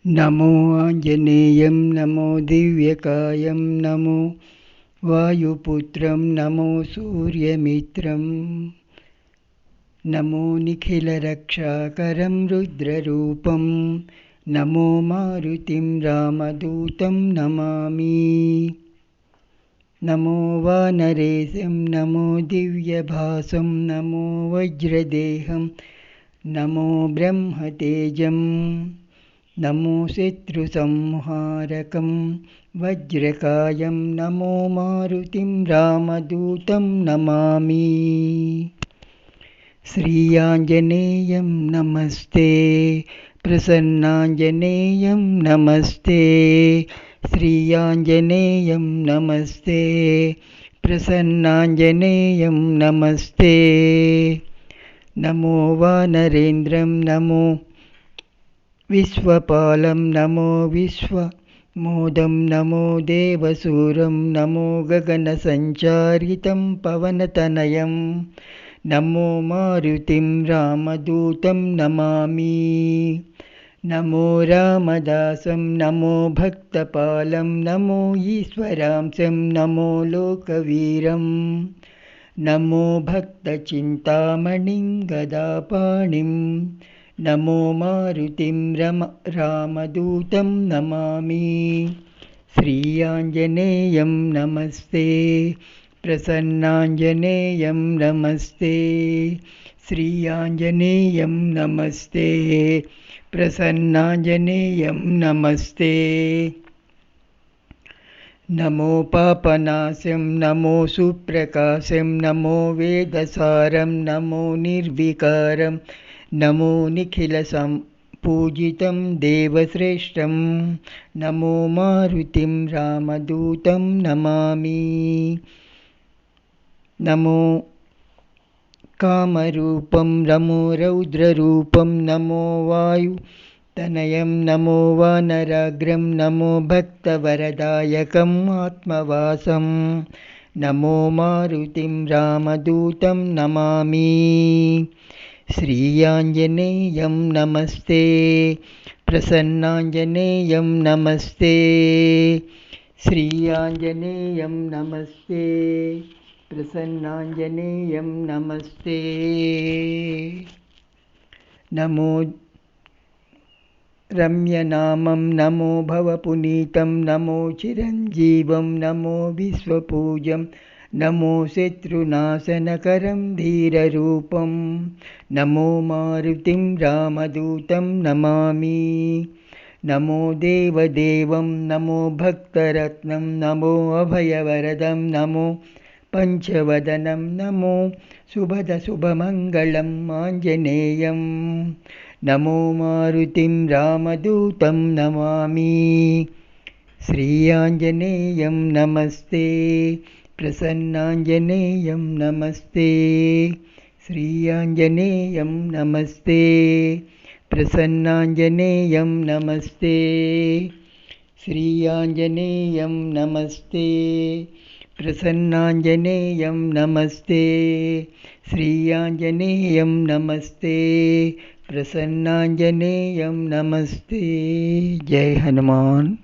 नमो आञ्जनेयं नमो दिव्यकायं नमो वायुपुत्रं नमो सूर्यमित्रं नमो निखिलरक्षाकरं रुद्ररूपं नमो मारुतिं रामदूतं नमामि। नमो वानरेशं नमो दिव्यभासं नमो वज्रदेहं नमो ब्रह्मतेजं नमो शत्रुसंहारकं वज्रकायं नमो मारुतिं रामदूतं नमामि। श्रीयाञ्जनेयं नमस्ते प्रसन्नाञ्जनेयं नमस्ते श्रीयाञ्जनेयं नमस्ते प्रसन्नाञ्जनेयं नमस्ते। नमो वानरेन्द्रं नमो विश्वपालं नमो विश्वमोदं नमो देवसूरं नमो गगनसञ्चारितं पवनतनयं नमो मारुतिं रामदूतं नमामि। नमो रामदासं नमो भक्तपालं नमो ईश्वरांशं नमो लोकवीरं नमो भक्तचिन्तामणिं गदापाणिं नमो मारुतिं रामदूतं नमामि। श्रीयाञ्जनेयं नमस्ते प्रसन्नाञ्जनेयं नमस्ते श्रीयाञ्जनेयं नमस्ते प्रसन्नाञ्जनेयं नमस्ते। नमो पापनाशं नमो सुप्रकाशं नमो वेदसारं नमो निर्विकारं नमो निखिलसम्पूजितं देवश्रेष्ठं नमो मारुतिं रामदूतं नमामि। नमो कामरूपं नमो रौद्ररूपं नमो वायुतनयं नमो वानराग्रं नमो भक्तवरदायकम् आत्मवासं नमो मारुतिं रामदूतं नमामि। श्रीयाञ्जनेयं नमस्ते प्रसन्नाञ्जनेयं नमस्ते श्रीयाञ्जनेयं नमस्ते प्रसन्नाञ्जनेयं नमस्ते। नमो रम्यनामं नमो भवपुनीतं नमो चिरञ्जीवं नमो विश्वपूजं नमो शत्रुनाशनकरं धीररूपं नमो मारुतिं रामदूतं नमामि। नमो देवदेवं नमो भक्तरत्नं नमो अभयवरदं नमो पञ्चवदनं नमो शुभदशुभमङ्गलम् आञ्जनेयं नमो मारुतिं रामदूतं नमामि। श्रीयाञ्जनेयं नमस्ते प्रसन्नाञ्जनेयं नमस्ते श्रीयाञ्जनेयं नमस्ते प्रसन्नाञ्जनेयं नमस्ते श्रीयाञ्जनेयं नमस्ते प्रसन्नाञ्जनेयं नमस्ते श्रीयाञ्जनेयं नमस्ते प्रसन्नाञ्जनेयं नमस्ते। जय हनुमान।